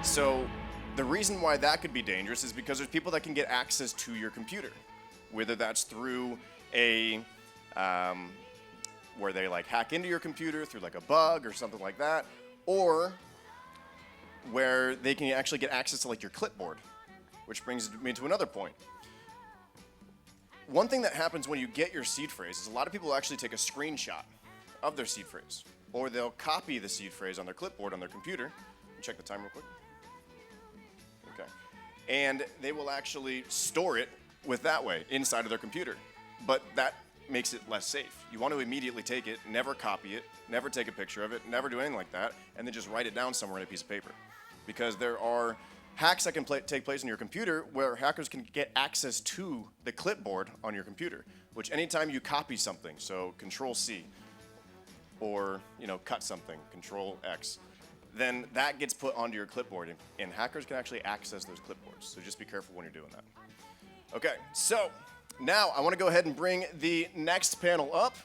So the reason why that could be dangerous is because there's people that can get access to your computer, whether that's through a where they like hack into your computer through like a bug or something like that, or where they can actually get access to like your clipboard, which brings me to another point. One thing that happens when you get your seed phrase is a lot of people actually take a screenshot of their seed phrase, or they'll copy the seed phrase on their clipboard on their computer. Check the time real quick. Okay. And they will actually store it with that way inside of their computer. But that makes it less safe. You want to immediately take it, never copy it, never take a picture of it, never do anything like that, and then just write it down somewhere in a piece of paper. Because there are hacks that can take place on your computer where hackers can get access to the clipboard on your computer, which anytime you copy something, so Control-C, or cut something, Control-X, then that gets put onto your clipboard, and hackers can actually access those clipboards. So just be careful when you're doing that. Okay, so now I want to go ahead and bring the next panel up.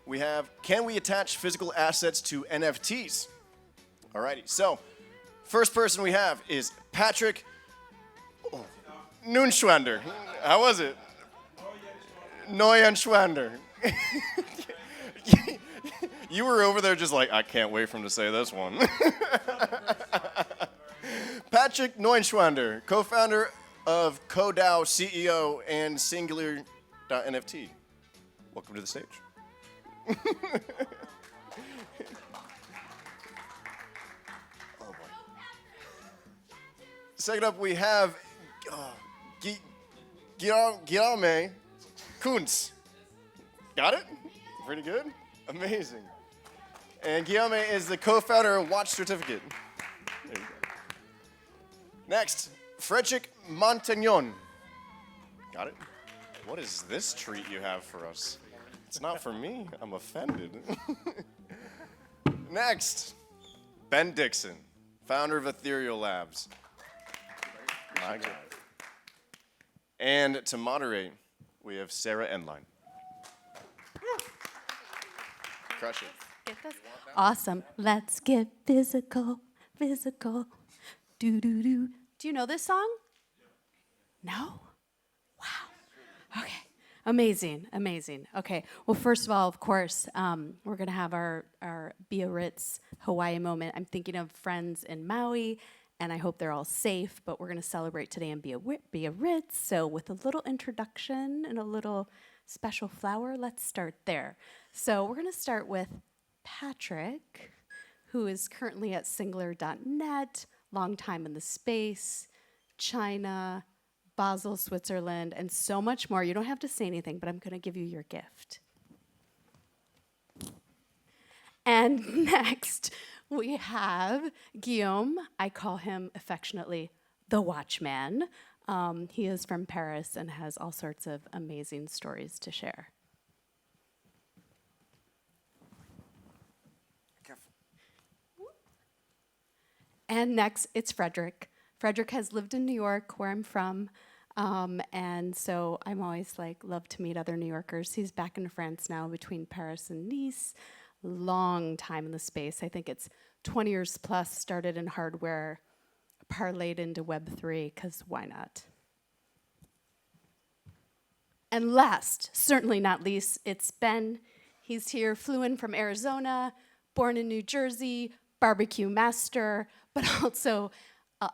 We have, can we attach physical assets to NFTs? Alrighty, so first person we have is Patrick Neuenschwander. How was it? Neuenschwander. You were over there just like, I can't wait for him to say this one. Patrick Neuenschwander, co-founder of Co-DAO, CEO, and Singular.NFT. Welcome to the stage. Oh boy. Second up, we have Guillaume Kuntz. Got it? Pretty good? Amazing. And Guillaume is the co-founder of Watch Certificate. There you go. Next, Frédéric Montagnon. Got it? What is this treat you have for us? It's not for me. I'm offended. Next, Ben Dixon, founder of Ethereal Labs. My God. And to moderate, we have Sarah Endline. Crush it. Awesome. Let's get physical, physical. Do-do-do. Do you know this song? No? Wow. Okay. Amazing, amazing. Okay. Well, first of all, of course, we're going to have our Biarritz Hawaii moment. I'm thinking of friends in Maui, and I hope they're all safe, but we're going to celebrate today in Biarritz. So with a little introduction and a little special flower, let's start there. So we're going to start with Patrick, who is currently at Singular.net, long time in the space, China, Basel, Switzerland, and so much more. You don't have to say anything, but I'm going to give you your gift. And next, we have Guillaume. I call him affectionately the Watchman. He is from Paris and has all sorts of amazing stories to share. Careful. And next, it's Frédéric. Frédéric has lived in New York, where I'm from, and so I'm always love to meet other New Yorkers. He's back in France now, between Paris and Nice. Long time in the space. I think it's 20 years plus. Started in hardware, parlayed into Web3, because why not? And last, certainly not least, it's Ben. He's here, flew in from Arizona, born in New Jersey, barbecue master, but also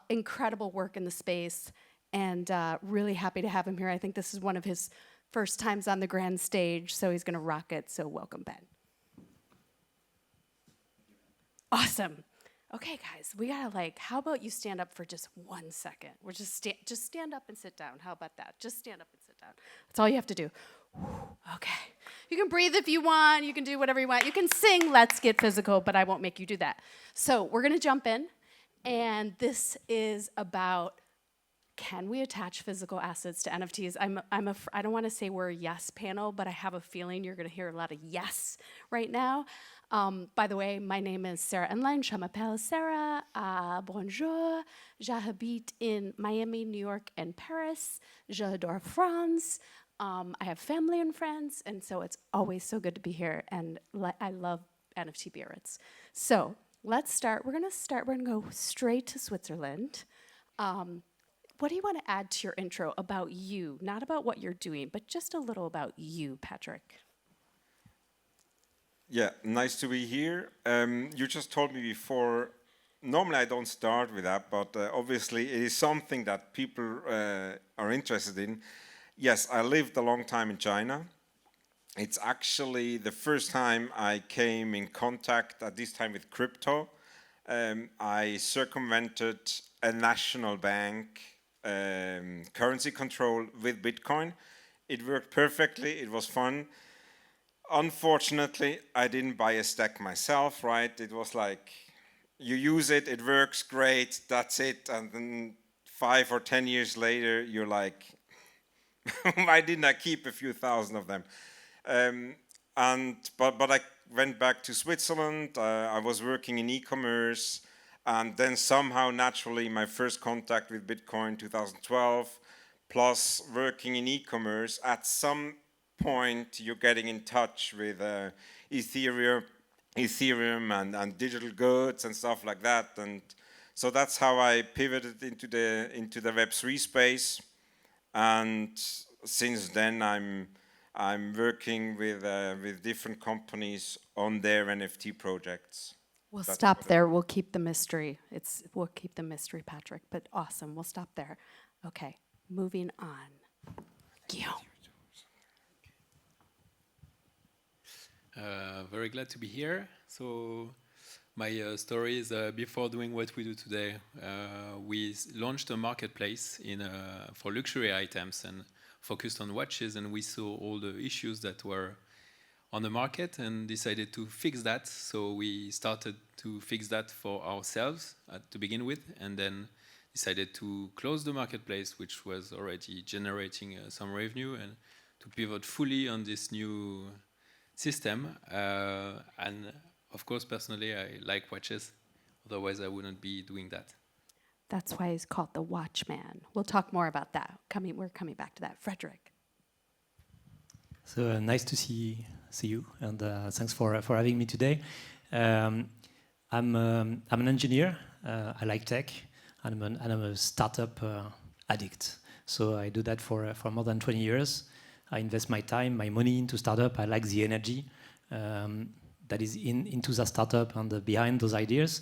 incredible work in the space, and really happy to have him here. I think this is one of his first times on the grand stage, so he's going to rock it, so welcome, Ben. Awesome. Okay, guys, we gotta how about you stand up for just 1 second? We're just stand up and sit down. How about that? Just stand up and sit down. That's all you have to do. Okay. You can breathe if you want. You can do whatever you want. You can sing Let's Get Physical, but I won't make you do that. So we're gonna jump in, and this is about, can we attach physical assets to NFTs? I don't want to say we're a yes panel, but I have a feeling you're going to hear a lot of yes right now. By the way, my name is Sarah Endline. Je m'appelle Sarah. Bonjour. J'habite in Miami, New York, and Paris. J'adore France. I have family and friends, and so it's always so good to be here, and I love NFT Biarritz. So let's start. We're going to go straight to Switzerland. What do you want to add to your intro about you? Not about what you're doing, but just a little about you, Patrick. Yeah, nice to be here. You just told me before, normally I don't start with that, but obviously it is something that people are interested in. Yes, I lived a long time in China. It's actually the first time I came in contact, at this time, with crypto. I circumvented a national bank currency control with Bitcoin. It worked perfectly, it was fun. Unfortunately, I didn't buy a stack myself, right? It was like, you use it, it works great, that's it. And then 5 or 10 years later, you're like, why didn't I keep a few thousand of them? But I went back to Switzerland. I was working in e-commerce, and then somehow, naturally, my first contact with Bitcoin 2012, plus working in e-commerce. At some point, you're getting in touch with Ethereum and digital goods and stuff like that. And so that's how I pivoted into the Web3 space. And since then, I'm working with different companies on their NFT projects. We'll stop there. We'll keep the mystery. We'll keep the mystery, Patrick. But awesome. We'll stop there. Okay. Moving on. Guillaume. Very glad to be here. So my story is before doing what we do today, we launched a marketplace for luxury items and focused on watches, and we saw all the issues that were on the market and decided to fix that. So we started to fix that for ourselves to begin with, and then decided to close the marketplace, which was already generating some revenue, and to pivot fully on this new system. And of course, personally, I like watches. Otherwise, I wouldn't be doing that. That's why he's called the Watchman. We'll talk more about that. We're coming back to that. Frédéric. So nice to see you, and thanks for having me today. I'm an engineer. I like tech, and I'm a startup addict. So I do that for more than 20 years. I invest my time, my money into startup. I like the energy that is into the startup and behind those ideas.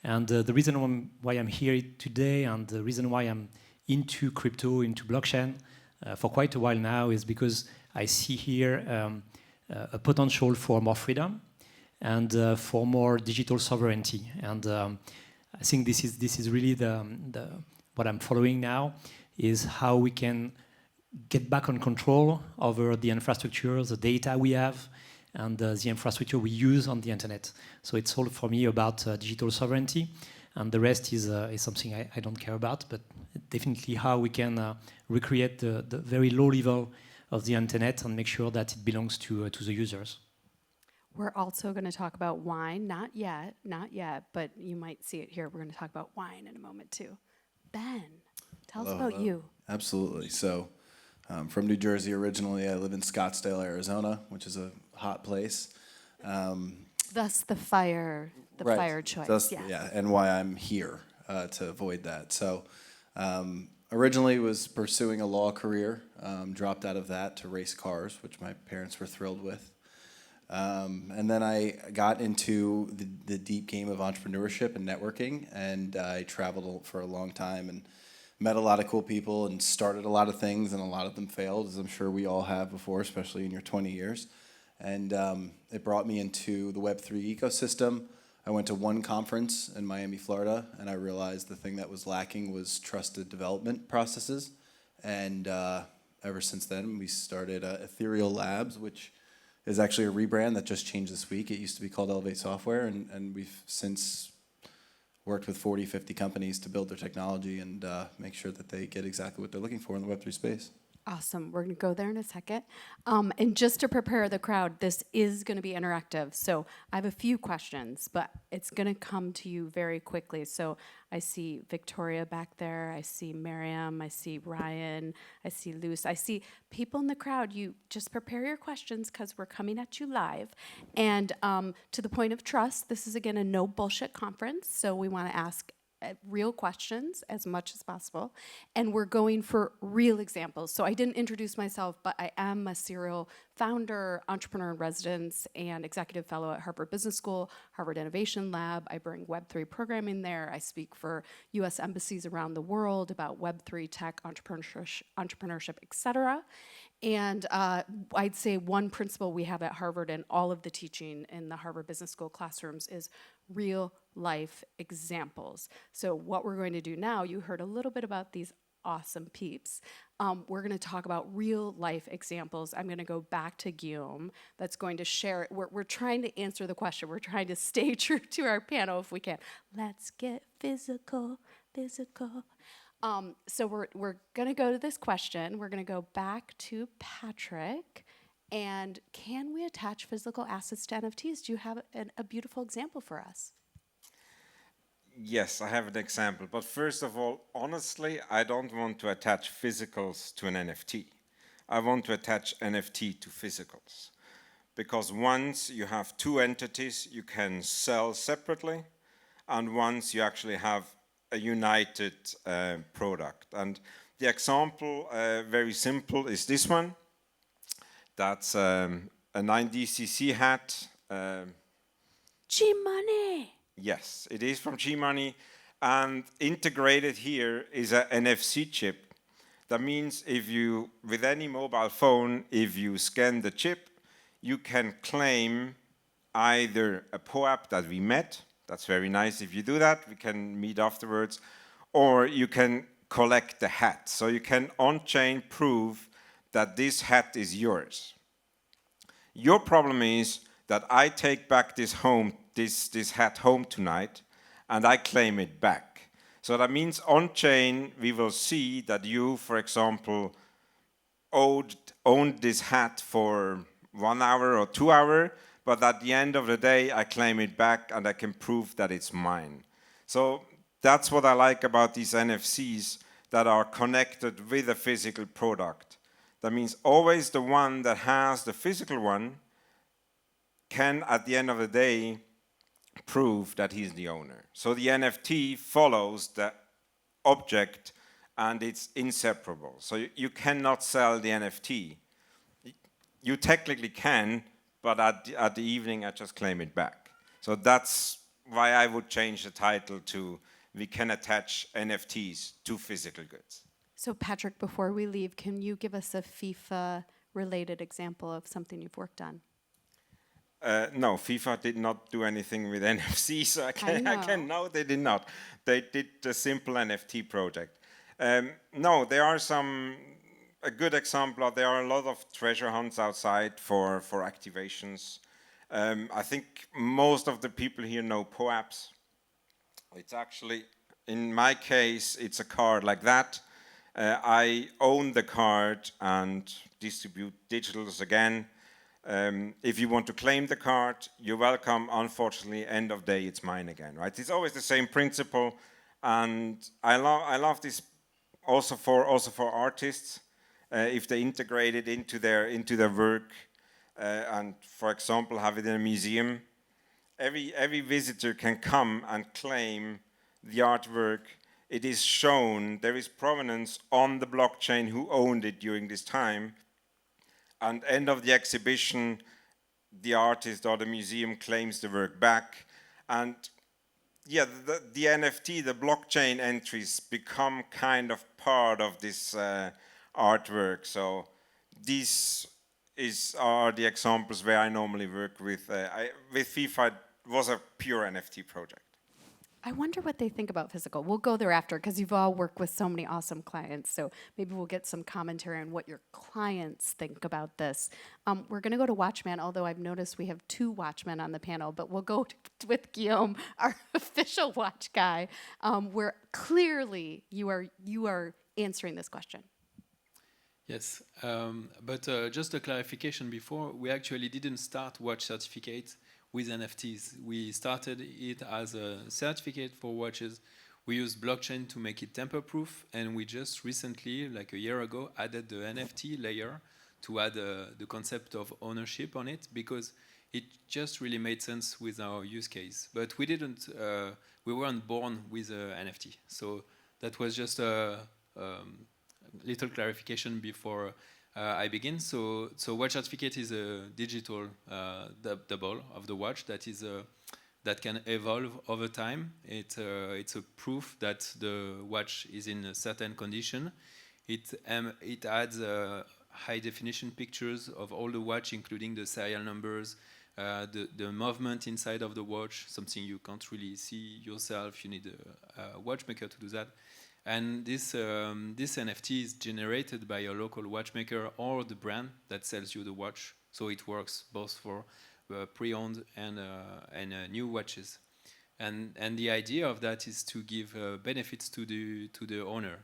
And the reason why I'm here today, and the reason why I'm into crypto, into blockchain for quite a while now, is because I see here a potential for more freedom and for more digital sovereignty. And I think this is really what I'm following now, is how we can get back on control over the infrastructure, the data we have, and the infrastructure we use on the internet. So it's all for me about digital sovereignty, and the rest is something I don't care about, but definitely how we can recreate the very low level of the internet and make sure that it belongs to the users. We're also going to talk about wine. Not yet, but you might see it here. We're going to talk about wine in a moment too. Ben, tell us about you. Absolutely. So, from New Jersey originally. I live in Scottsdale, Arizona, which is a hot place. Thus the fire choice. Yeah, and why I'm here to avoid that. So, originally was pursuing a law career, dropped out of that to race cars, which my parents were thrilled with. And then I got into the deep game of entrepreneurship and networking, and I traveled for a long time and met a lot of cool people and started a lot of things, and a lot of them failed, as I'm sure we all have before, especially in your 20 years. And it brought me into the Web3 ecosystem. I went to one conference in Miami, Florida, and I realized the thing that was lacking was trusted development processes. And ever since then, we started Ethereal Labs, which is actually a rebrand that just changed this week. It used to be called Elevate Software, and we've since worked with 40, 50 companies to build their technology and make sure that they get exactly what they're looking for in the Web3 space. Awesome. We're going to go there in a second. And just to prepare the crowd, this is going to be interactive. So I have a few questions, but it's going to come to you very quickly. So I see Victoria back there. I see Miriam. I see Ryan. I see Luce. I see people in the crowd. You just prepare your questions because we're coming at you live. And to the point of trust, this is, again, a no bullshit conference. So we want to ask real questions as much as possible, and we're going for real examples. So I didn't introduce myself, but I am a serial founder, entrepreneur in residence, and executive fellow at Harvard Business School, Harvard Innovation Lab. I bring Web3 programming there. I speak for US embassies around the world about Web3 tech, entrepreneurship, etc. And I'd say one principle we have at Harvard and all of the teaching in the Harvard Business School classrooms is real life examples. So what we're going to do now, you heard a little bit about these awesome peeps. We're going to talk about real life examples. I'm going to go back to Guillaume that's going to share it. We're trying to answer the question. We're trying to stay true to our panel if we can. Let's get physical, physical. So we're going to go to this question. We're going to go back to Patrick. And can we attach physical assets to NFTs? Do you have a beautiful example for us? Yes, I have an example. But first of all, honestly, I don't want to attach physicals to an NFT. I want to attach NFT to physicals. Because once you have two entities, you can sell separately. And once you actually have a united product. And the example, very simple, is this one. That's a 9DCC hat. G-Money. Yes, it is from G-Money. And integrated here is an NFC chip. That means if you, with any mobile phone, if you scan the chip, you can claim either a POAP that we met. That's very nice. If you do that, we can meet afterwards. Or you can collect the hat. So you can on-chain prove that this hat is yours. Your problem is that I take back this hat home tonight, and I claim it back. So that means on-chain, we will see that you, for example, owned this hat for 1 hour or 2 hours, but at the end of the day, I claim it back, and I can prove that it's mine. So that's what I like about these NFCs that are connected with a physical product. That means always the one that has the physical one can, at the end of the day, prove that he's the owner. So the NFT follows the object and it's inseparable. So you cannot sell the NFT. You technically can, but at the evening I just claim it back. So that's why I would change the title to "We can attach NFTs to physical goods." So Patrick, before we leave, can you give us a FIFA-related example of something you've worked on? No, FIFA did not do anything with NFC, so I can no, they did not. They did a simple NFT project. No, there are a good example, there are a lot of treasure hunts outside for activations. I think most of the people here know POAPs. It's actually, in my case, it's a card like that. I own the card and distribute digitals again. If you want to claim the card, you're welcome. Unfortunately, end of day, it's mine again, right? It's always the same principle, and I love this also for artists. If they integrate it into their work, and for example, have it in a museum, every visitor can come and claim the artwork. It is shown, there is provenance on the blockchain who owned it during this time. And end of the exhibition, the artist or the museum claims the work back. And yeah, the NFT, the blockchain entries become kind of part of this artwork. So these are the examples where I normally work with. With FIFA, it was a pure NFT project. I wonder what they think about physical. We'll go there after because you've all worked with so many awesome clients. So maybe we'll get some commentary on what your clients think about this. We're going to go to Watchman, although I've noticed we have 2 Watchmen on the panel, but we'll go with Guillaume, our official watch guy, where clearly you are answering this question. Yes, but just a clarification before, we actually didn't start watch certificate with NFTs. We started it as a certificate for watches. We used blockchain to make it tamper-proof, and we just recently, like a year ago, added the NFT layer to add the concept of ownership on it, because it just really made sense with our use case. But we weren't born with an NFT. So that was just a little clarification before I begin. So watch certificate is a digital double of the watch that can evolve over time. It's a proof that the watch is in a certain condition. It adds high definition pictures of all the watch, including the serial numbers, the movement inside of the watch, something you can't really see yourself. You need a watchmaker to do that. And this NFT is generated by a local watchmaker or the brand that sells you the watch. So it works both for pre-owned and new watches. And the idea of that is to give benefits to the owner.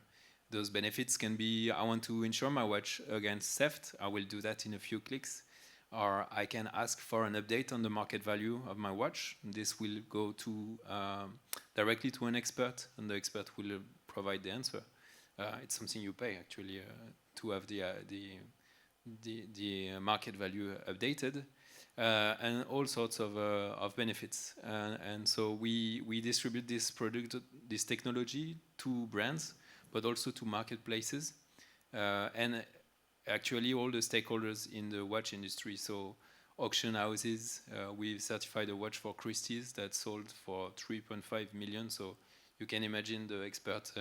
Those benefits can be, I want to insure my watch against theft. I will do that in a few clicks. Or I can ask for an update on the market value of my watch. This will go directly to an expert, and the expert will provide the answer. It's something you pay actually to have the market value updated, and all sorts of benefits. And so we distribute this product, this technology to brands, but also to marketplaces, and actually all the stakeholders in the watch industry. So auction houses, we certified a watch for Christie's that sold for 3.5 million. So you can imagine the expert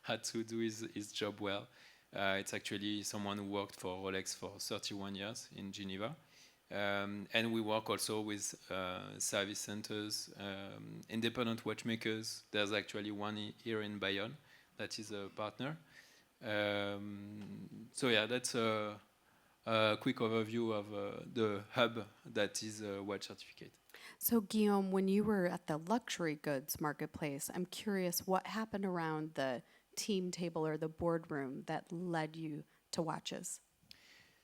had to do his job well. It's actually someone who worked for Rolex for 31 years in Geneva. And we work also with service centers, independent watchmakers. There's actually one here in Bayonne that is a partner. So yeah, that's a quick overview of the hub that is a watch certificate. So Guillaume, when you were at the luxury goods marketplace, I'm curious what happened around the team table or the boardroom that led you to watches?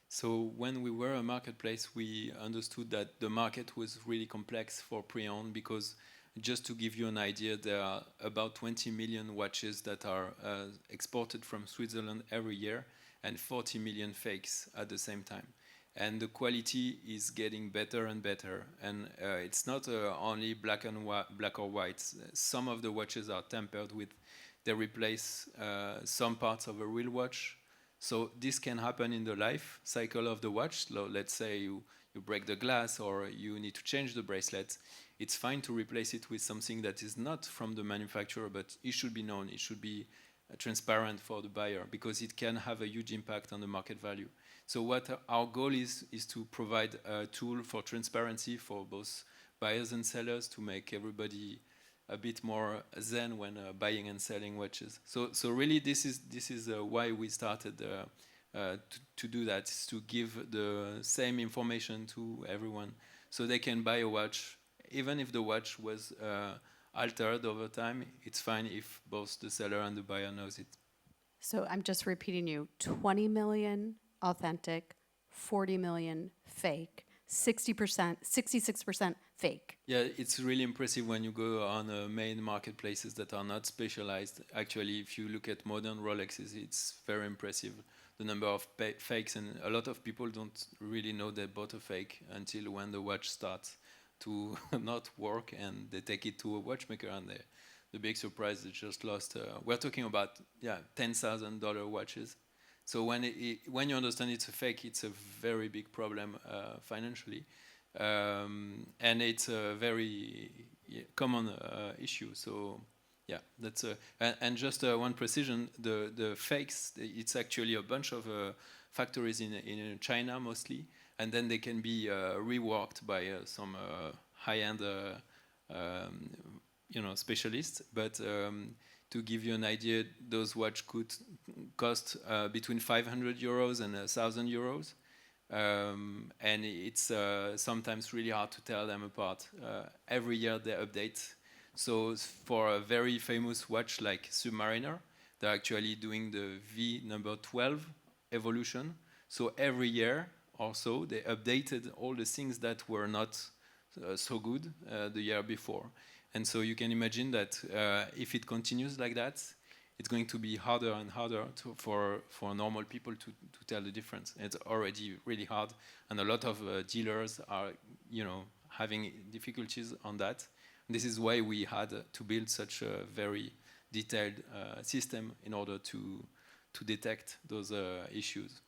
So when we were a marketplace, we understood that the market was really complex for pre-owned, because just to give you an idea, there are about 20 million watches that are exported from Switzerland every year, and 40 million fakes at the same time. And the quality is getting better and better. And it's not only black or white. Some of the watches are tampered with. They replace some parts of a real watch. So this can happen in the life cycle of the watch. Let's say you break the glass or you need to change the bracelet. It's fine to replace it with something that is not from the manufacturer, but it should be known. It should be transparent for the buyer, because it can have a huge impact on the market value. So what our goal is to provide a tool for transparency for both buyers and sellers, to make everybody a bit more zen when buying and selling watches. So really this is why we started to do that, is to give the same information to everyone, so they can buy a watch. Even if the watch was altered over time, it's fine if both the seller and the buyer knows it. So I'm just repeating you, 20 million authentic, 40 million fake, 60%, 66% fake. Yeah, it's really impressive when you go on main marketplaces that are not specialized. Actually, if you look at modern Rolexes, it's very impressive, the number of fakes, and a lot of people don't really know they bought a fake until when the watch starts to not work and they take it to a watchmaker, and the big surprise, they just lost. We're talking about $10,000 watches. So when you understand it's a fake, it's a very big problem financially, and it's a very common issue. So yeah, that's and just one precision: the fakes, it's actually a bunch of factories in China mostly, and then they can be reworked by some high-end specialists. But to give you an idea, those watches could cost between 500 euros and 1,000 euros. And it's sometimes really hard to tell them apart. Every year they update. So for a very famous watch like Submariner, they're actually doing the V number 12 evolution. So every year or so, they updated all the things that were not so good the year before. And so you can imagine that if it continues like that, it's going to be harder and harder for normal people to tell the difference. It's already really hard, and a lot of dealers are, having difficulties on that. This is why we had to build such a very detailed system in order to detect those issues.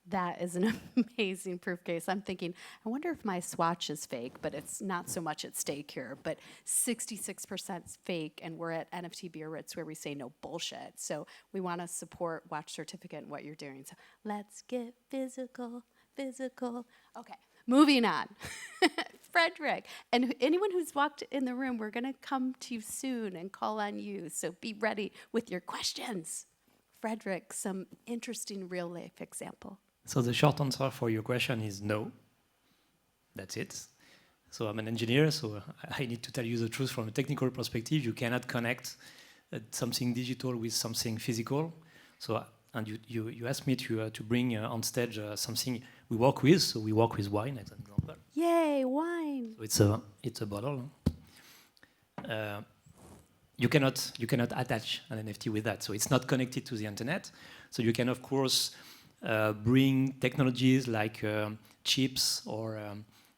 That is an amazing proof case. I'm thinking, I wonder if my swatch is fake, but it's not so much at stake here. But 66% is fake, and we're at NFT Biarritz where we say no bullshit. So we want to support Watch Certificate and what you're doing. So let's get physical, physical. Okay, moving on. Frédéric, and anyone who's walked in the room, we're going to come to you soon and call on you. So be ready with your questions. Frédéric, some interesting real-life example. So the short answer for your question is no. That's it. So I'm an engineer, so I need to tell you the truth from a technical perspective. You cannot connect something digital with something physical. So, and you asked me to bring on stage something we work with. So we work with wine, as an example. Yay, wine! So it's a bottle. You cannot attach an NFT with that. So it's not connected to the internet. So you can, of course, bring technologies like chips or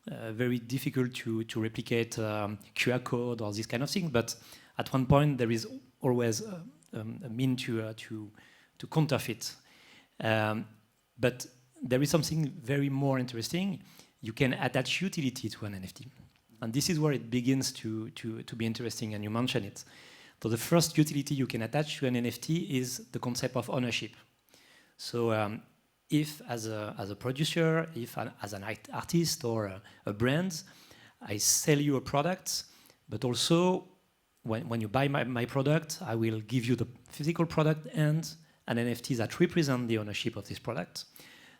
very difficult to replicate QR code or this kind of thing. But at one point, there is always a mean to counterfeit. But there is something very more interesting. You can attach utility to an NFT. And this is where it begins to be interesting, and you mentioned it. So the first utility you can attach to an NFT is the concept of ownership. So if as a producer, if as an artist or a brand, I sell you a product, but also when you buy my product, I will give you the physical product and an NFT that represent the ownership of this product,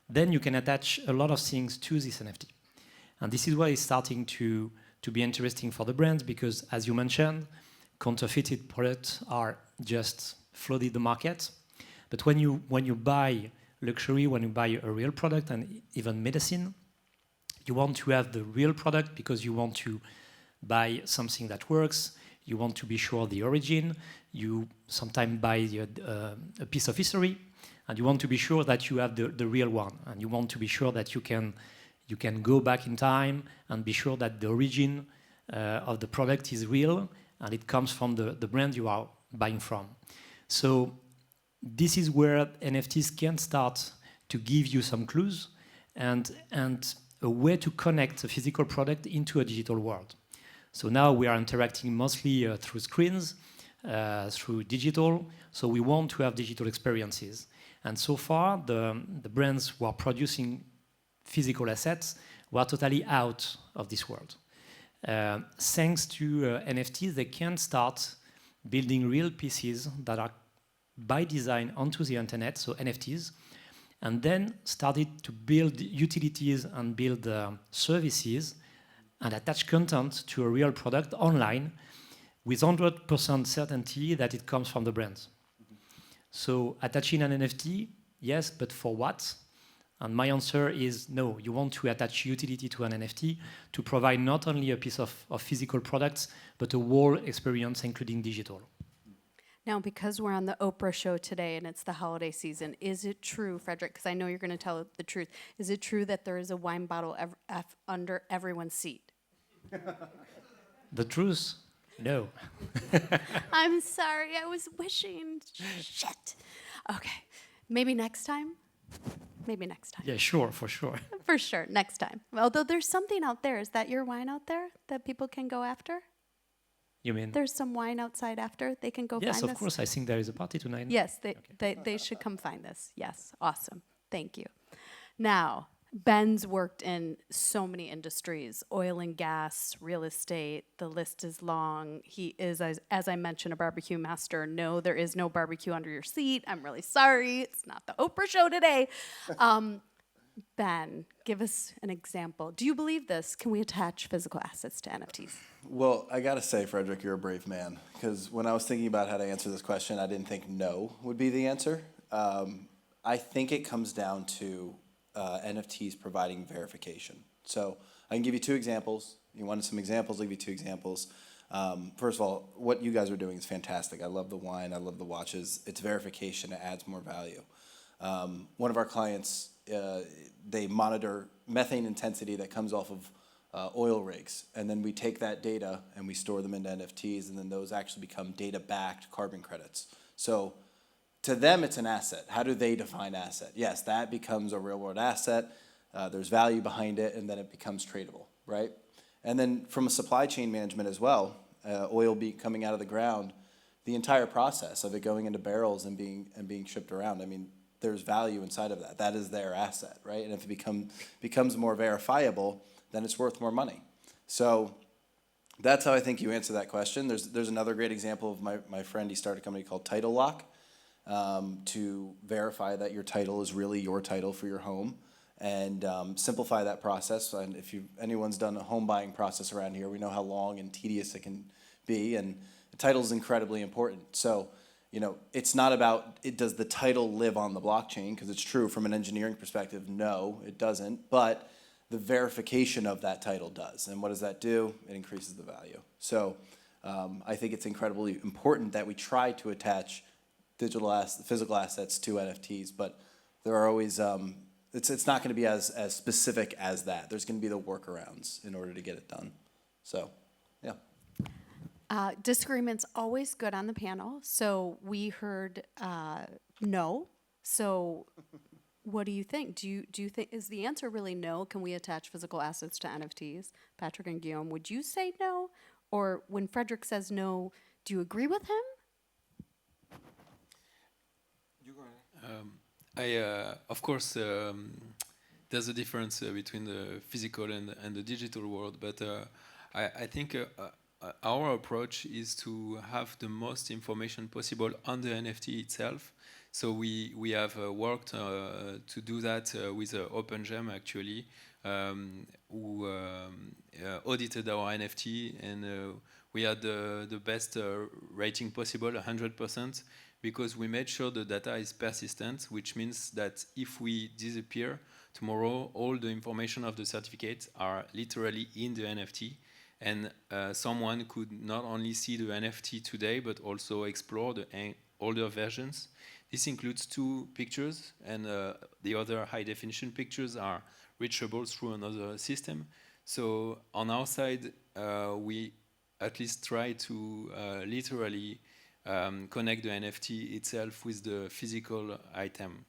then you can attach a lot of things to this NFT. And this is why it's starting to be interesting for the brands, because as you mentioned, counterfeited products are just flooded the market. But when you buy luxury, when you buy a real product and even medicine, you want to have the real product because you want to buy something that works. You want to be sure the origin. You sometimes buy a piece of history, and you want to be sure that you have the real one. And you want to be sure that you can go back in time and be sure that the origin of the product is real and it comes from the brand you are buying from. So this is where NFTs can start to give you some clues and a way to connect a physical product into a digital world. So now we are interacting mostly through screens, through digital. So we want to have digital experiences. And so far, the brands who are producing physical assets were totally out of this world. Thanks to NFTs, they can start building real pieces that are by design onto the internet, so NFTs, and then started to build utilities and build services and attach content to a real product online with 100% certainty that it comes from the brands. So attaching an NFT, yes, but for what? And my answer is no. You want to attach utility to an NFT to provide not only a piece of physical products, but a whole experience, including digital. Now, because we're on the Oprah show today and it's the holiday season, is it true, Frédéric, because I know you're going to tell the truth, is it true that there is a wine bottle under everyone's seat? The truth? No. I'm sorry, I was wishing. Shit. Okay, maybe next time? Maybe next time. Yeah, sure, for sure. For sure, next time. Although there's something out there. Is that your wine out there that people can go after? You mean? There's some wine outside after. They can go find this? Yes, of course. I think there is a party tonight. Yes, they should come find this. Yes, awesome. Thank you. Now, Ben's worked in so many industries, oil and gas, real estate, the list is long. He is, as I mentioned, a barbecue master. No, there is no barbecue under your seat. I'm really sorry. It's not the Oprah show today. Ben, give us an example. Do you believe this? Can we attach physical assets to NFTs? Well, I gotta say, Frédéric, you're a brave man. Because when I was thinking about how to answer this question, I didn't think no would be the answer. I think it comes down to NFTs providing verification. So I can give you two examples. You wanted some examples, I'll give you two examples. First of all, what you guys are doing is fantastic. I love the wine, I love the watches. It's verification, it adds more value. One of our clients, they monitor methane intensity that comes off of oil rigs, and then we take that data and we store them into NFTs, and then those actually become data-backed carbon credits. So to them, it's an asset. How do they define asset? Yes, that becomes a real-world asset. There's value behind it, and then it becomes tradable, right? And then from a supply chain management as well, oil coming out of the ground, the entire process of it going into barrels and being shipped around, I mean, there's value inside of that. That is their asset, right? And if it becomes more verifiable, then it's worth more money. So that's how I think you answer that question. There's another great example of my friend. He started a company called Title Lock to verify that your title is really your title for your home, and simplify that process. And if anyone's done a home buying process around here, we know how long and tedious it can be, and the title is incredibly important. So, you know, it's not about does the title live on the blockchain, because it's true from an engineering perspective, no, it doesn't, but the verification of that title does. And what does that do? It increases the value. So I think it's incredibly important that we try to attach physical assets to NFTs, but there are always, it's not going to be as specific as that. There's going to be the workarounds in order to get it done. So, yeah. Disagreement's always good on the panel. So we heard no. So what do you think? Do you think, is the answer really no? Can we attach physical assets to NFTs? Patrick and Guillaume, would you say no? Or when Frédéric says no, do you agree with him? Of course, there's a difference between the physical and the digital world, but I think our approach is to have the most information possible on the NFT itself. So we have worked to do that with OpenGem, actually, who audited our NFT, and we had the best rating possible, 100%, because we made sure the data is persistent, which means that if we disappear tomorrow, all the information of the certificates are literally in the NFT, and someone could not only see the NFT today, but also explore the older versions. This includes 2 pictures, and the other high-definition pictures are reachable through another system. So on our side, we at least try to literally connect the NFT itself with the physical item,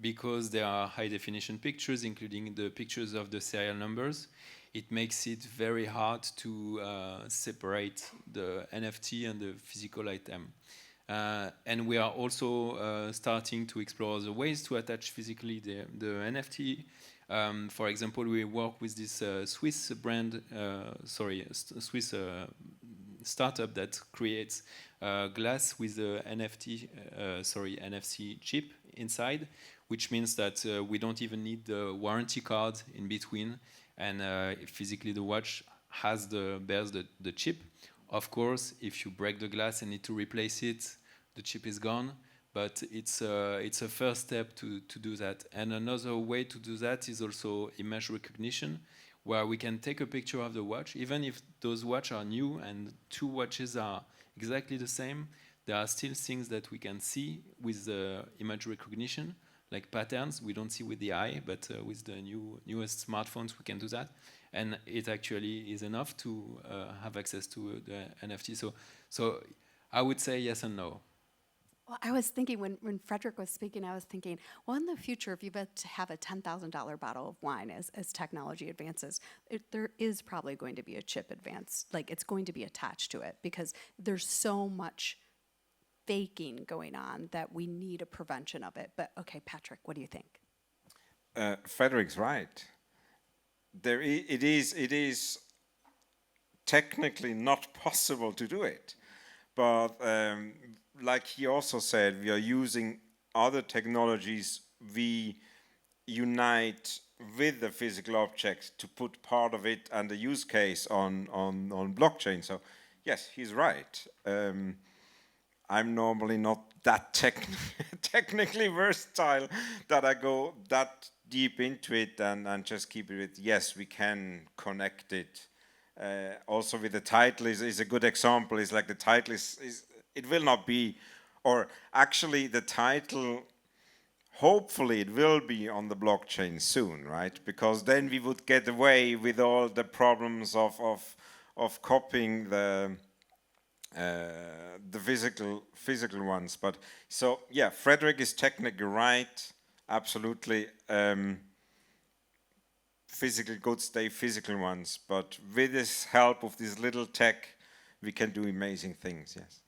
because there are high-definition pictures, including the pictures of the serial numbers. It makes it very hard to separate the NFT and the physical item. And we are also starting to explore the ways to attach physically the NFT. For example, we work with this Swiss brand, Swiss startup that creates glass with the NFC chip inside, which means that we don't even need the warranty card in between, and physically the watch bears the chip. Of course, if you break the glass and need to replace it, the chip is gone, but it's a first step to do that. And another way to do that is also image recognition, where we can take a picture of the watch, even if those watches are new and 2 watches are exactly the same, there are still things that we can see with the image recognition, like patterns we don't see with the eye, but with the newest smartphones we can do that. And it actually is enough to have access to the NFT. So I would say yes and no. Well, I was thinking when Frédéric was speaking, I was thinking, well, in the future, if you have a $10,000 bottle of wine as technology advances, there is probably going to be a chip advance. Like, it's going to be attached to it, because there's so much faking going on that we need a prevention of it. But okay, Patrick, what do you think? Frédéric's right. It is technically not possible to do it, but like he also said, we are using other technologies. We unite with the physical objects to put part of it and the use case on blockchain. So yes, he's right. I'm normally not that technically versatile that I go that deep into it and just keep it with, yes, we can connect it. Also with the title is a good example. It's like the title is it will not be, or actually the title, hopefully it will be on the blockchain soon, right? Because then we would get away with all the problems of copying the physical ones. But so yeah, Frédéric is technically right, absolutely. Physical goods stay physical ones, but with this help of this little tech, we can do amazing things. Yes.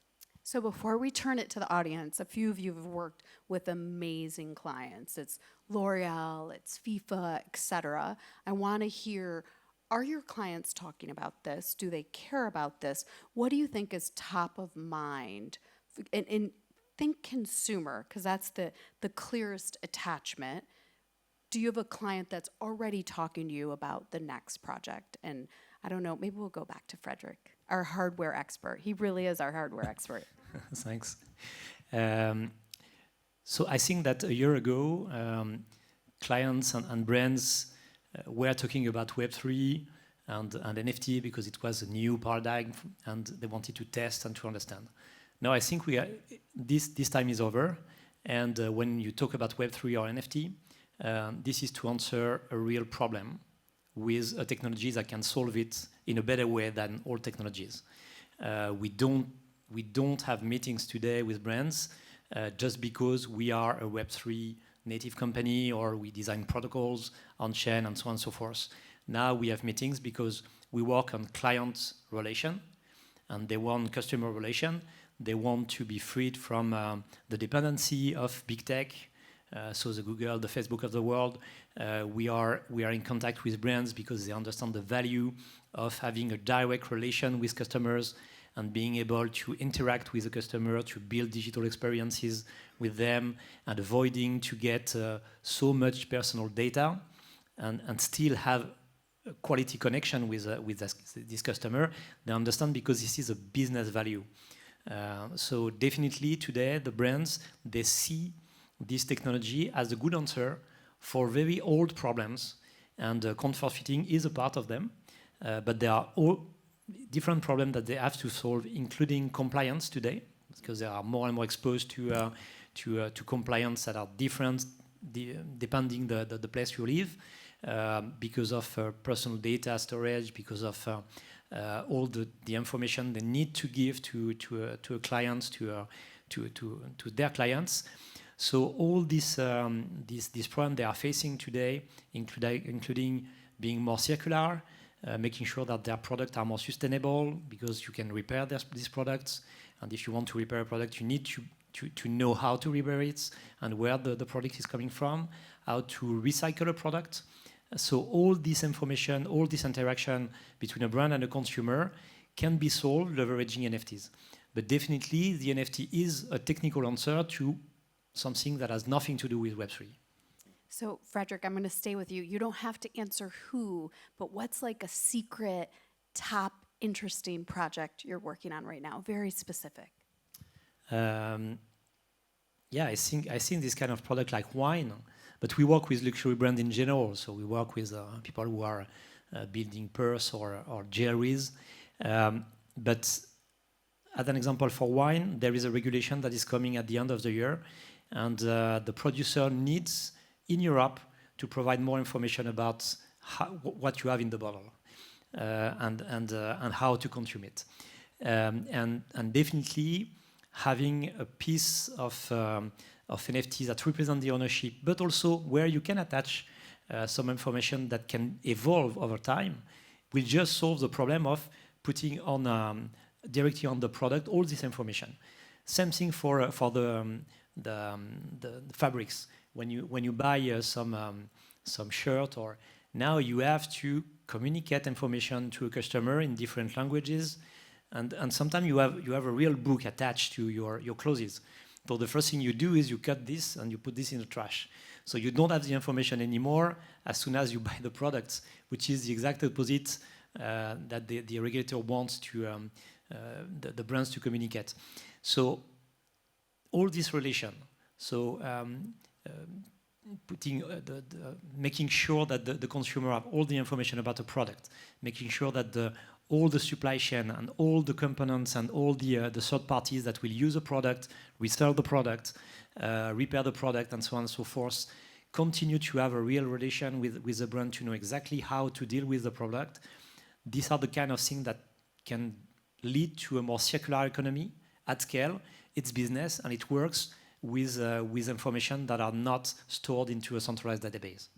So before we turn it to the audience, a few of you have worked with amazing clients. It's L'Oreal, it's FIFA, etc. I want to hear, are your clients talking about this? Do they care about this? What do you think is top of mind? And think consumer, because that's the clearest attachment. Do you have a client that's already talking to you about the next project? And I don't know, maybe we'll go back to Frédéric, our hardware expert. He really is our hardware expert. Thanks. So I think that a year ago, clients and brands were talking about Web3 and NFT because it was a new paradigm and they wanted to test and to understand. Now I think this time is over, and when you talk about Web3 or NFT, this is to answer a real problem with a technology that can solve it in a better way than all technologies. We don't have meetings today with brands just because we are a Web3 native company or we design protocols on chain and so on and so forth. Now we have meetings because we work on client relation and they want customer relation. They want to be freed from the dependency of big tech, so the Google, the Facebook of the world. We are in contact with brands because they understand the value of having a direct relation with customers and being able to interact with the customer, to build digital experiences with them, and avoiding to get so much personal data and still have a quality connection with this customer. They understand because this is a business value. So definitely today, the brands, they see this technology as a good answer for very old problems, and comfort fitting is a part of them. But there are all different problems that they have to solve, including compliance today, because they are more and more exposed to compliance that are different depending the place you live, because of personal data storage, because of all the information they need to give to a client, to their clients. So all this problem they are facing today, including being more circular, making sure that their products are more sustainable, because you can repair these products, and if you want to repair a product, you need to know how to repair it and where the product is coming from, how to recycle a product. So all this information, all this interaction between a brand and a consumer can be solved leveraging NFTs. But definitely the NFT is a technical answer to something that has nothing to do with Web3. So Frédéric, I'm going to stay with you. You don't have to answer who, but what's like a secret, top, interesting project you're working on right now? Very specific. Yeah, I think this kind of product like wine, but we work with luxury brands in general. So we work with people who are building purse or jewelries. But as an example for wine, there is a regulation that is coming at the end of the year, and the producer needs in Europe to provide more information about what you have in the bottle and how to consume it. And definitely having a piece of NFTs that represent the ownership, but also where you can attach some information that can evolve over time, will just solve the problem of putting on directly on the product all this information. Same thing for the fabrics. When you buy some shirt, or now you have to communicate information to a customer in different languages, and sometimes you have a real book attached to your clothes. So the first thing you do is you cut this and you put this in the trash. So you don't have the information anymore as soon as you buy the products, which is the exact opposite that the regulator wants to the brands to communicate. So all this relation. So making sure that the consumer have all the information about the product, making sure that all the supply chain and all the components and all the third parties that will use the product, resell the product, repair the product, and so on and so forth, continue to have a real relation with the brand to know exactly how to deal with the product. These are the kind of things that can lead to a more circular economy at scale. It's business and it works with information that are not stored into a centralized database.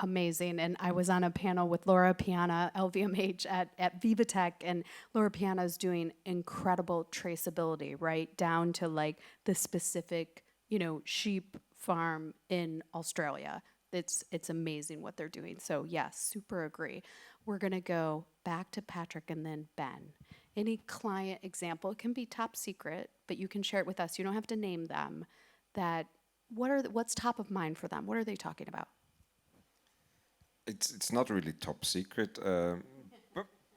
Amazing. And I was on a panel with Laura Piana, LVMH at Vivatech, and Laura Piana is doing incredible traceability, right? Down to like the specific, sheep farm in Australia. It's amazing what they're doing. So yes, super agree. We're gonna go back to Patrick and then Ben. Any client example, it can be top secret, but you can share it with us. You don't have to name them. What's top of mind for them? What are they talking about? It's not really top secret.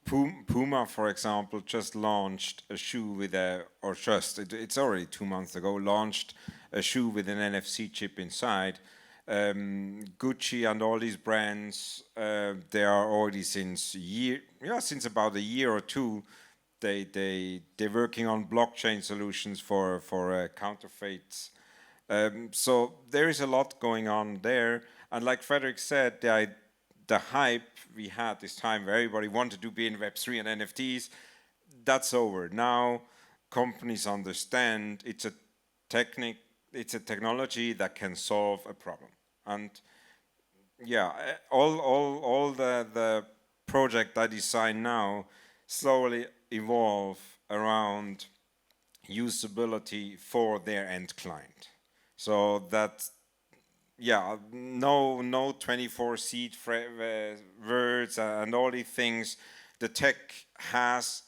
Puma, for example, just launched a shoe with it's already 2 months ago, launched a shoe with an NFC chip inside. Gucci and all these brands, they are already since about a year or two, they're working on blockchain solutions for counterfeits. So there is a lot going on there. And like Frédéric said, the hype we had this time where everybody wanted to be in Web3 and NFTs, that's over. Now companies understand it's a technology that can solve a problem. And yeah, all the project I design now slowly evolve around usability for their end client. So that, no 24 seed words and all these things. The tech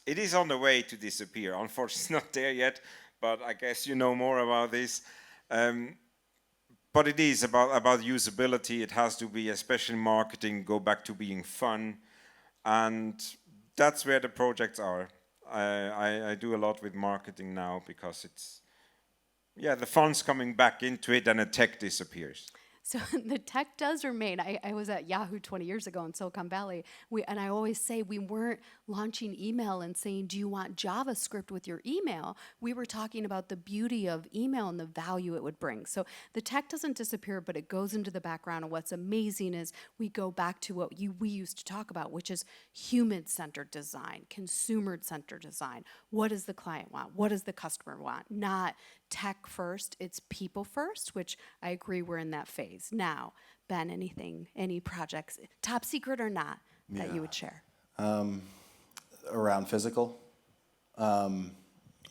it is on the way to disappear. Unfortunately, it's not there yet, but I guess you know more about this. But it is about usability. It has to be, especially marketing, go back to being fun. And that's where the projects are. I do a lot with marketing now because it's, the fun's coming back into it and the tech disappears. So the tech does remain. I was at Yahoo 20 years ago in Silicon Valley, and I always say we weren't launching email and saying, do you want JavaScript with your email? We were talking about the beauty of email and the value it would bring. So the tech doesn't disappear, but it goes into the background. And what's amazing is we go back to what we used to talk about, which is human-centered design, consumer-centered design. What does the client want? What does the customer want? Not tech first, it's people first, which I agree we're in that phase. Now, Ben, any projects, top secret or not, that you would share? Around physical?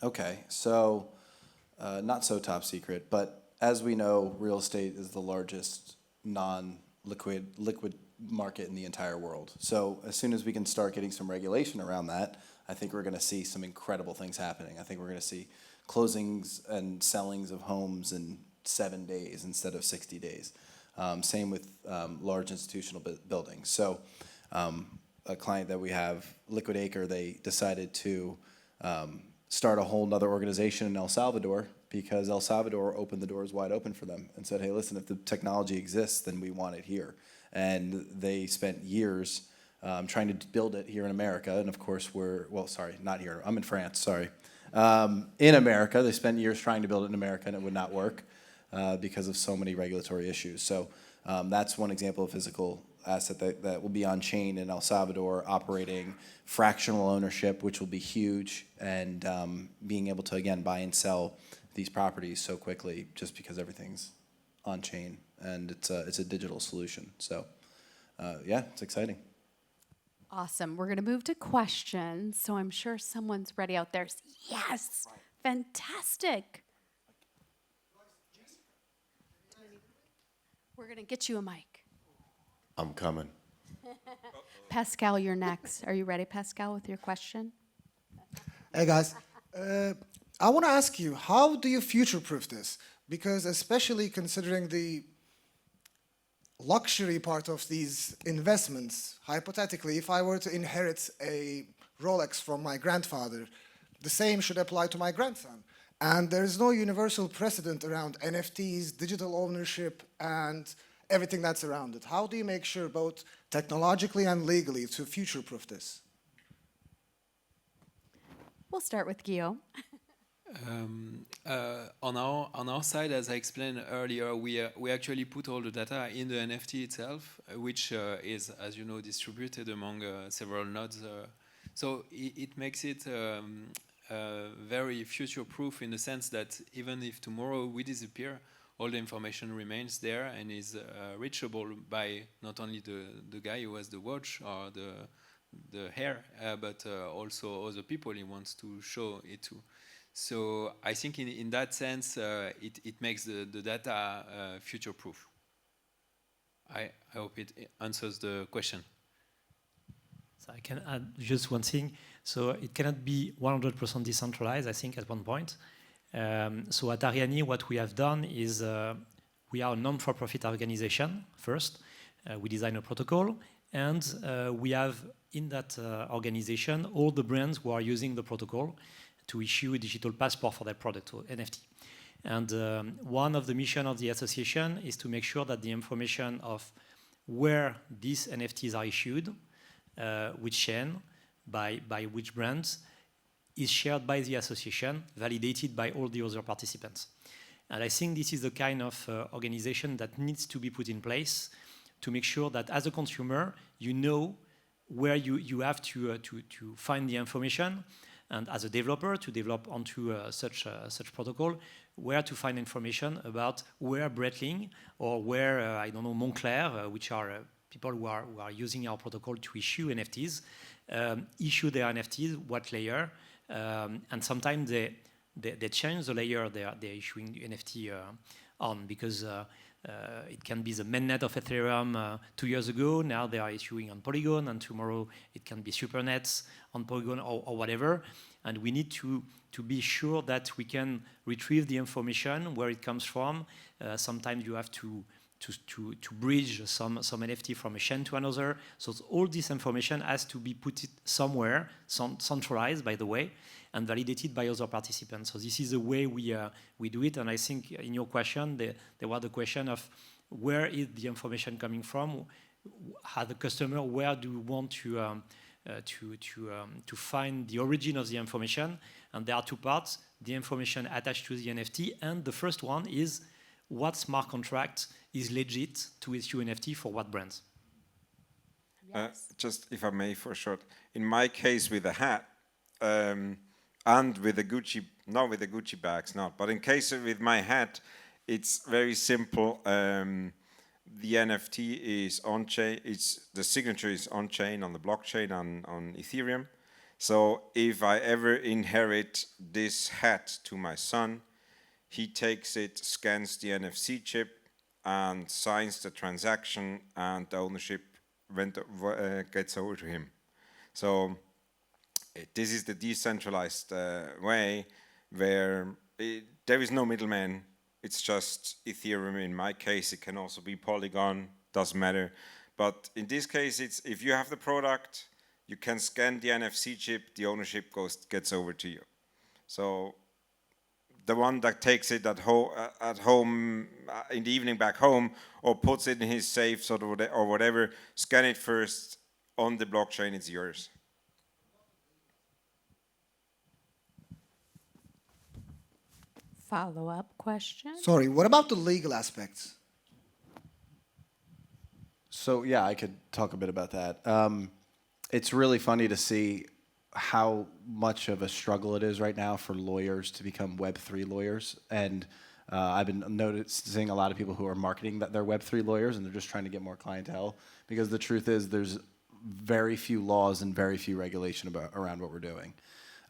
Okay, so not so top secret, but as we know, real estate is the largest liquid market in the entire world. So as soon as we can start getting some regulation around that, I think we're gonna see some incredible things happening. I think we're gonna see closings and sellings of homes in 7 days instead of 60 days. Same with large institutional buildings. So a client that we have, Liquid Acre, they decided to start a whole nother organization in El Salvador because El Salvador opened the doors wide open for them and said, hey, listen, if the technology exists, then we want it here. And they spent years trying to build it here in America. And of course not here, I'm in France, sorry. In America, they spent years trying to build it in America and it would not work because of so many regulatory issues. So that's one example of physical asset that will be on chain in El Salvador, operating fractional ownership, which will be huge, and being able to, again, buy and sell these properties so quickly just because everything's on chain and it's a digital solution. So it's exciting. Awesome. We're going to move to questions. So I'm sure someone's ready out there. Yes. Fantastic. We're going to get you a mic. I'm coming. Pascal, you're next. Are you ready, Pascal, with your question? Hey, guys. I want to ask you, how do you future-proof this? Because especially considering the luxury part of these investments, hypothetically, if I were to inherit a Rolex from my grandfather, the same should apply to my grandson. And there's no universal precedent around NFTs, digital ownership, and everything that's around it. How do you make sure both technologically and legally to future-proof this? We'll start with Guillaume. On our side, as I explained earlier, we actually put all the data in the NFT itself, which is, as you know, distributed among several nodes. So it makes it very future-proof in the sense that even if tomorrow we disappear, all the information remains there and is reachable by not only the guy who has the watch or the hair, but also other people he wants to show it to. So I think in that sense, it makes the data future-proof. I hope it answers the question. So I can add just one thing. So it cannot be 100% decentralized, I think, at one point. So at Arianee, what we have done is we are a non-for-profit organization first. We design a protocol, and we have in that organization all the brands who are using the protocol to issue a digital passport for their product, or NFT. And one of the missions of the association is to make sure that the information of where these NFTs are issued, which chain, by which brands, is shared by the association, validated by all the other participants. And I think this is the kind of organization that needs to be put in place to make sure that as a consumer, you know where you have to find the information, and as a developer, to develop onto such protocol, where to find information about where Breitling or where, I don't know, Montclair, which are people who are using our protocol to issue NFTs, issue their NFTs, what layer, and sometimes they change the layer they're issuing the NFT on, because it can be the mainnet of Ethereum 2 years ago. Now they are issuing on Polygon, and tomorrow it can be Supernets on Polygon or whatever. And we need to be sure that we can retrieve the information where it comes from. Sometimes you have to bridge some NFT from a chain to another. So all this information has to be put somewhere, centralized, by the way, and validated by other participants. So this is the way we do it. And I think in your question, there was the question of where is the information coming from? As the customer, where do you want to find the origin of the information? And there are two parts: the information attached to the NFT, and the first one is what smart contract is legit to issue NFT for what brands. Yes. Just if I may, for short, in my case with the hat and with the Gucci, not with the Gucci bags, not, but in case with my hat, it's very simple. The NFT is on chain. The signature is on chain on the blockchain on Ethereum. So if I ever inherit this hat to my son, he takes it, scans the NFC chip, and signs the transaction, and the ownership gets over to him. So this is the decentralized way where there is no middleman. It's just Ethereum. In my case, it can also be Polygon, doesn't matter. But in this case, it's if you have the product, you can scan the NFC chip, the ownership gets over to you. So the one that takes it at home in the evening back home, or puts it in his safe or whatever, scan it first on the blockchain, it's yours. Follow-up question? Sorry, what about the legal aspects? So yeah, I could talk a bit about that. It's really funny to see how much of a struggle it is right now for lawyers to become Web3 lawyers. And I've been noticing a lot of people who are marketing that they're Web3 lawyers, and they're just trying to get more clientele. Because the truth is there's very few laws and very few regulation around what we're doing.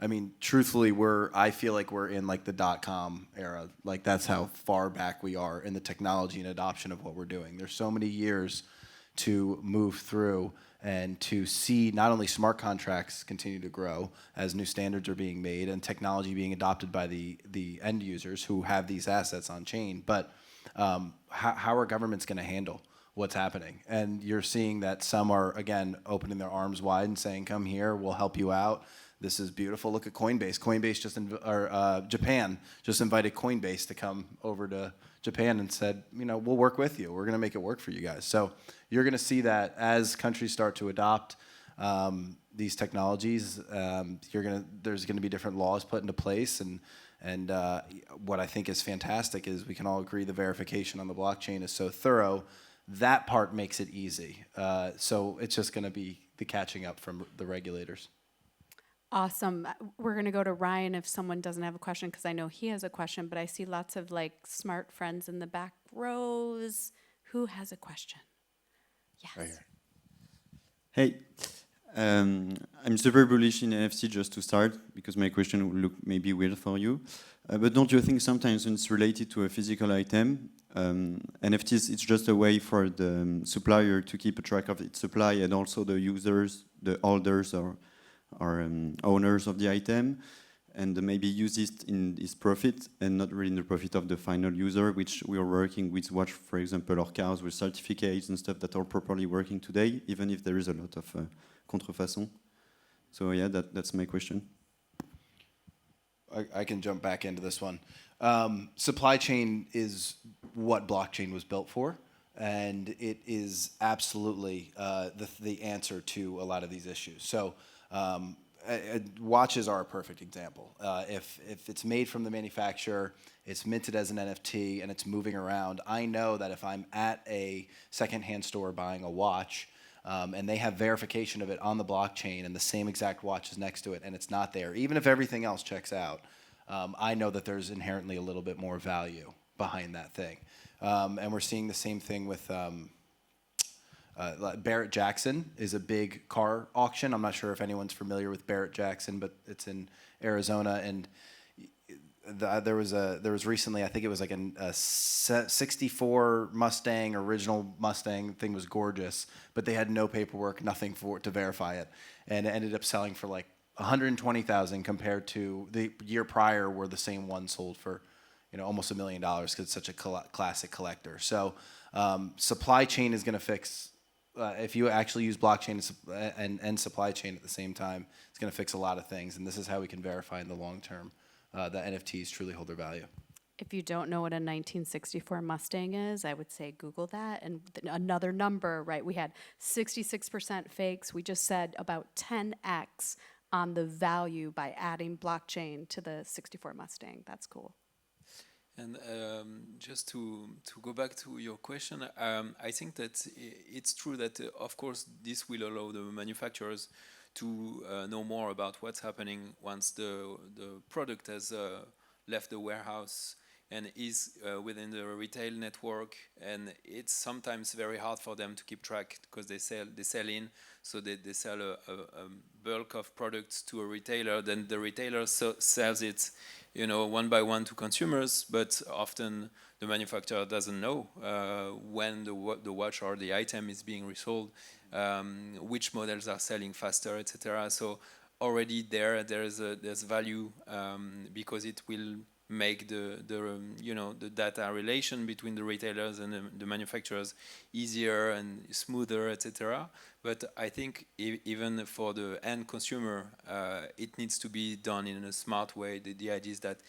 I mean, truthfully, I feel like we're in like the .com era. Like that's how far back we are in the technology and adoption of what we're doing. There's so many years to move through and to see not only smart contracts continue to grow as new standards are being made and technology being adopted by the end users who have these assets on chain, but how are governments going to handle what's happening? And you're seeing that some are, again, opening their arms wide and saying, come here, we'll help you out. this is beautiful. Look at Coinbase. Japan just invited Coinbase to come over to Japan and said, we'll work with you. We're going to make it work for you guys. So you're going to see that as countries start to adopt these technologies, there's going to be different laws put into place. And what I think is fantastic is we can all agree the verification on the blockchain is so thorough. That part makes it easy. So it's just going to be the catching up from the regulators. Awesome. We're going to go to Ryan if someone doesn't have a question, because I know he has a question, but I see lots of smart friends in the back rows. Who has a question? Yes. Right here. Hey, I'm super bullish in NFT just to start, because my question will look maybe weird for you. But don't you think sometimes when it's related to a physical item, NFTs, it's just a way for the supplier to keep a track of its supply, and also the users, the holders or owners of the item, and maybe use it in its profit and not really in the profit of the final user, which we are working with watch, for example, or cars with certificates and stuff that are properly working today, even if there is a lot of contrefaçon. So yeah, that's my question. I can jump back into this one. Supply chain is what blockchain was built for, and it is absolutely the answer to a lot of these issues. So watches are a perfect example. If it's made from the manufacturer, it's minted as an NFT, and it's moving around, I know that if I'm at a secondhand store buying a watch, and they have verification of it on the blockchain and the same exact watch is next to it and it's not there, even if everything else checks out, I know that there's inherently a little bit more value behind that thing. And we're seeing the same thing with Barrett-Jackson is a big car auction. I'm not sure if anyone's familiar with Barrett-Jackson, but it's in Arizona, and there was recently, I think it was like a 64 Mustang, original Mustang. Thing was gorgeous, but they had no paperwork, nothing for it to verify it, and it ended up selling for like $120,000 compared to the year prior, where the same one sold for, almost $1 million, because it's such a classic collector. So supply chain is going to fix. If you actually use blockchain and supply chain at the same time, it's going to fix a lot of things, and this is how we can verify in the long term that NFTs truly hold their value. If you don't know what a 1964 Mustang is, I would say Google that. And another number, right? We had 66% fakes. We just said about 10x on the value by adding blockchain to the 64 Mustang. That's cool. And just to go back to your question, I think that it's true that, of course, this will allow the manufacturers to know more about what's happening once the product has left the warehouse and is within the retail network. And it's sometimes very hard for them to keep track, because they sell in, so they sell a bulk of products to a retailer. Then the retailer sells it, one by one to consumers, but often the manufacturer doesn't know when the watch or the item is being resold, which models are selling faster, etc. So already there's value, because it will make the data relation between the retailers and the manufacturers easier and smoother, etc. But I think even for the end consumer, it needs to be done in a smart way. The idea is that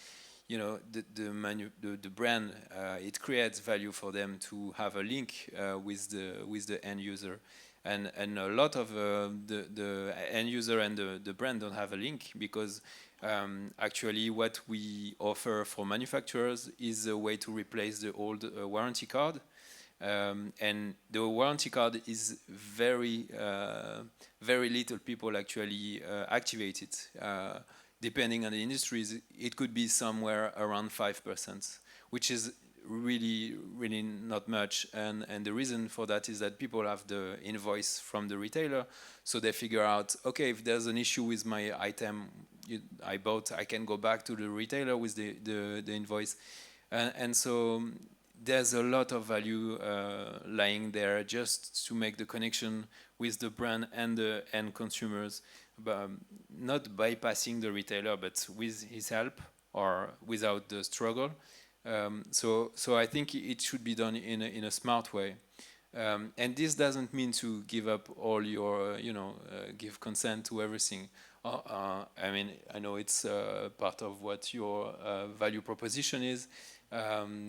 the brand, it creates value for them to have a link with the end user. And a lot of the end user and the brand don't have a link, because actually what we offer for manufacturers is a way to replace the old warranty card. And the warranty card is very little people actually activate it. Depending on the industries, it could be somewhere around 5%, which is really not much. And the reason for that is that people have the invoice from the retailer, so they figure out, okay, if there's an issue with my item I bought, I can go back to the retailer with the invoice. And so there's a lot of value lying there just to make the connection with the brand and the end consumers, not bypassing the retailer, but with his help or without the struggle. So I think it should be done in a smart way. And this doesn't mean to give up all your, give consent to everything. I mean, I know it's part of what your value proposition is.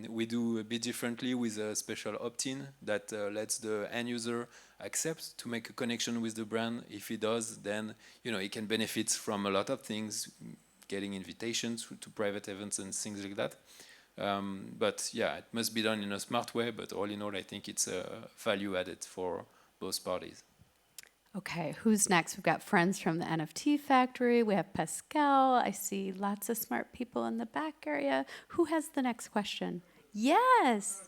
We do a bit differently with a special opt-in that lets the end user accept to make a connection with the brand. If he does, then he can benefit from a lot of things, getting invitations to private events and things like that. But yeah, it must be done in a smart way. But all in all, I think it's a value added for both parties. Okay, who's next? We've got friends from the NFT factory. We have Pascal. I see lots of smart people in the back area. Who has the next question? Yes.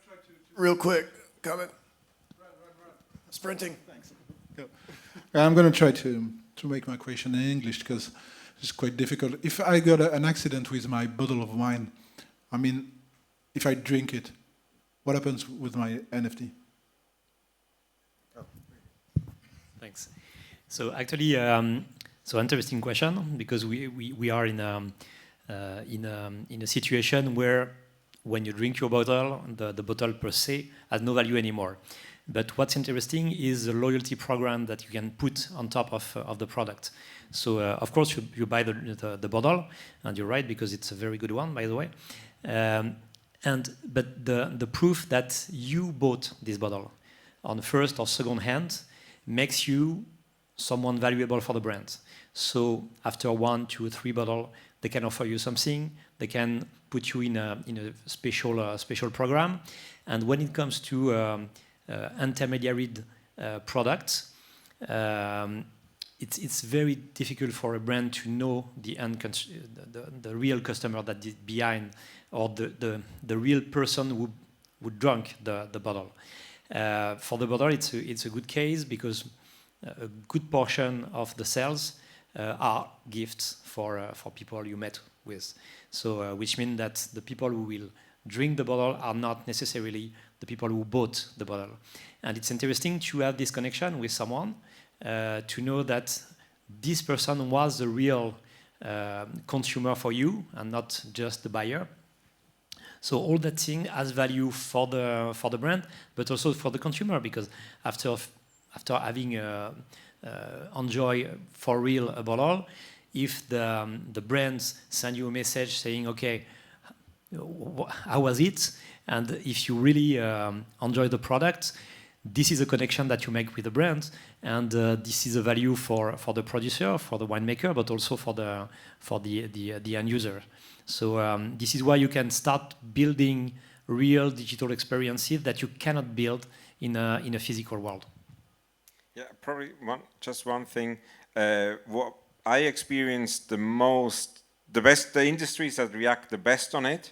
Real quick, comment. Sprinting. Thanks. Go. I'm going to try to make my question in English because it's quite difficult. If I got an accident with my bottle of wine, I mean, if I drink it, what happens with my NFT? Thanks. So actually, so interesting question because we are in a situation where when you drink your bottle, the bottle per se has no value anymore. But what's interesting is the loyalty program that you can put on top of the product. So of course you buy the bottle, and you're right because it's a very good one, by the way. But the proof that you bought this bottle on first or second hand makes you someone valuable for the brand. So after 1, 2, 3 bottles, they can offer you something. They can put you in a special program. And when it comes to intermediary products, it's very difficult for a brand to know the real customer that is behind, or the real person who drank the bottle. For the bottle, it's a good case because a good portion of the sales are gifts for people you met with. So, which means that the people who will drink the bottle are not necessarily the people who bought the bottle. And it's interesting to have this connection with someone to know that this person was the real consumer for you and not just the buyer. So all that thing has value for the brand, but also for the consumer, because after having enjoy for real a bottle, if the brands send you a message saying, okay, how was it? And if you really enjoy the product, this is a connection that you make with the brand, and this is a value for the producer, for the winemaker, but also for the end user. So this is why you can start building real digital experiences that you cannot build in a physical world. Yeah, probably just one thing. What I experienced the industries that react the best on it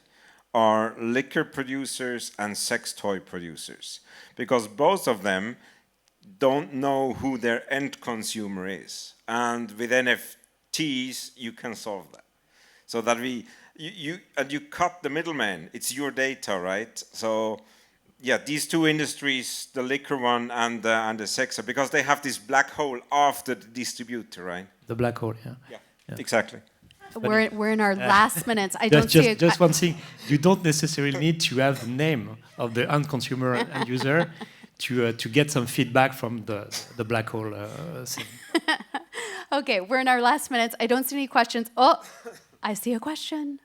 are liquor producers and sex toy producers, because both of them don't know who their end consumer is, and with NFTs you can solve that. So that you cut the middleman. It's your data, right? So yeah, these two industries, the liquor one and the sex, because they have this black hole after the distributor, right? The black hole, yeah. Yeah. Exactly. We're in our last minutes. I don't see just one thing. You don't necessarily need to have the name of the end consumer and user to get some feedback from the black hole thing. Okay, we're in our last minutes. I don't see any questions. Oh, I see a question.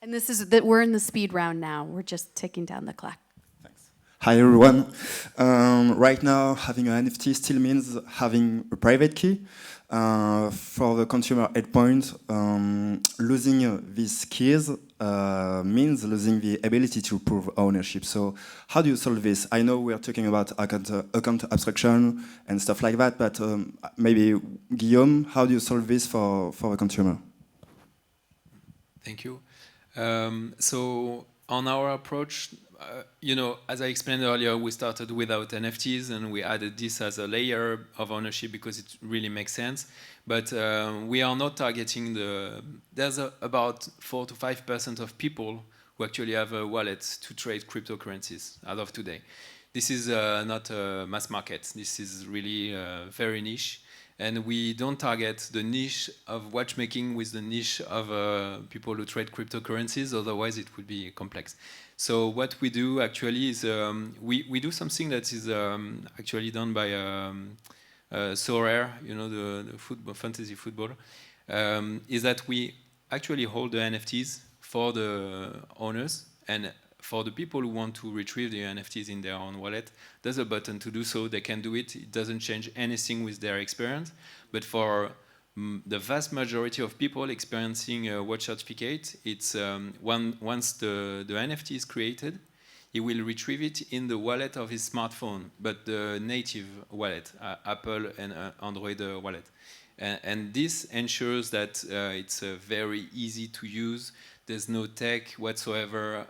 And this is that we're in the speed round now. We're just ticking down the clock. Thanks. Hi everyone. Right now, having an NFT still means having a private key. For the consumer endpoint, losing these keys means losing the ability to prove ownership. So how do you solve this? I know we're talking about account abstraction and stuff like that, but maybe Guillaume, how do you solve this for the consumer? Thank you. So on our approach, as I explained earlier, we started without NFTs and we added this as a layer of ownership because it really makes sense. But we are not targeting there's about 4 to 5% of people who actually have a wallet to trade cryptocurrencies as of today. This is not a mass market. This is really very niche. And we don't target the niche of watchmaking with the niche of people who trade cryptocurrencies, otherwise it would be complex. So what we do actually is we do something that is actually done by So Rare, you know, the football, fantasy football, is that we actually hold the NFTs for the owners, and for the people who want to retrieve the NFTs in their own wallet, there's a button to do so. They can do it. It doesn't change anything with their experience. But for the vast majority of people experiencing a watch certificate, it's once the NFT is created, he will retrieve it in the wallet of his smartphone, but the native wallet, Apple and Android wallet. And this ensures that it's very easy to use. There's no tech whatsoever.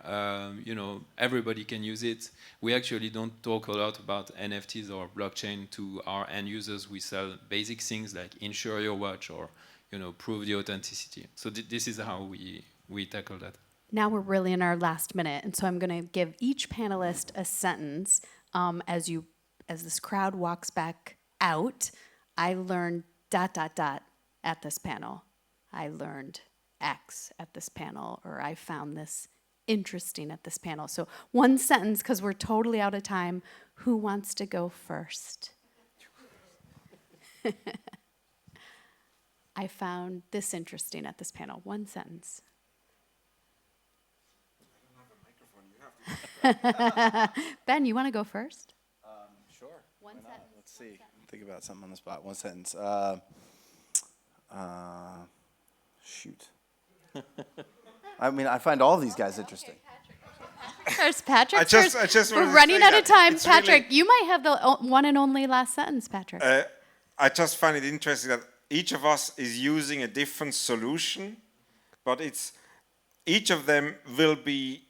You know, everybody can use it. We actually don't talk a lot about NFTs or blockchain to our end users. We sell basic things like insure your watch or, you know, prove the authenticity. So this is how we tackle that. Now we're really in our last minute, and so I'm going to give each panelist a sentence as this crowd walks back out. I learned ... at this panel. I learned X at this panel, or I found this interesting at this panel. So one sentence, because we're totally out of time. Who wants to go first? I found this interesting at this panel. One sentence. Ben, you want to go first? Sure. One sentence. Let's see. Think about something on the spot. One sentence. Shoot. I mean, I find all these guys interesting. There's Patrick. I just We're wanted to running say out of that time. it's Patrick, really- you might have the one and only last sentence, Patrick. I just find it interesting that each of us is using a different solution, but each of them will be,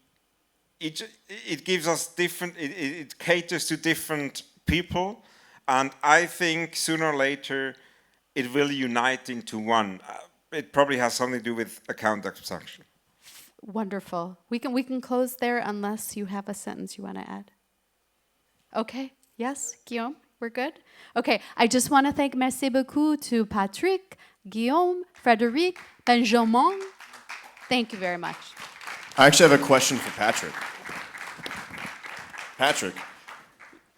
it gives us different, it caters to different people, and I think sooner or later it will unite into one. It probably has something to do with account abstraction. Wonderful. We can close there unless you have a sentence you want to add. Okay. Yes, Guillaume, we're good? Okay, I just want to thank merci beaucoup to Patrick, Guillaume, Frédéric, Benjamin. Thank you very much. I actually have a question for Patrick. Patrick,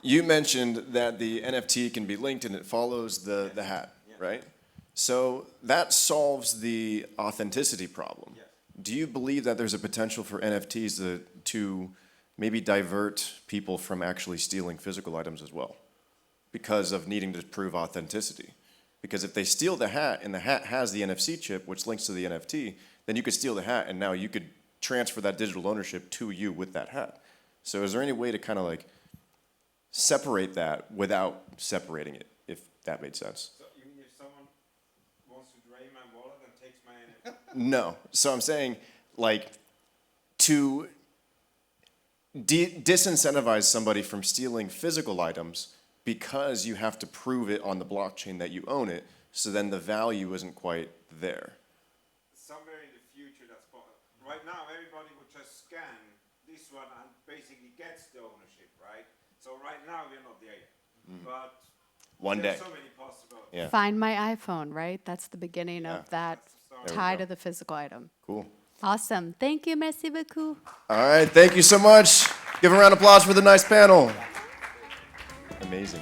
you mentioned that the NFT can be linked and it follows the hat, right? So that solves the authenticity problem. Yes. Do you believe that there's a potential for NFTs to maybe divert people from actually stealing physical items as well because of needing to prove authenticity? Because if they steal the hat and the hat has the NFC chip, which links to the NFT, then you could steal the hat and now you could transfer that digital ownership to you with that hat. So is there any way to kind of like separate that without separating it, if that made sense? So you mean if someone wants to drain my wallet and takes my NFT? No. So I'm saying, like, to disincentivize somebody from stealing physical items because you have to prove it on the blockchain that you own it, so then the value isn't quite there. Somewhere in the future that's possible. Right now everybody would just scan this one and basically gets the ownership, right? So right now we're not there yet. But One there's day. so many possibilities. Yeah. Find my iPhone, right? That's the beginning of that There we tie go. to the physical item. Cool. Awesome. Thank you. Merci beaucoup. All right. Thank you so much. Give a round of applause for the nice panel. Amazing.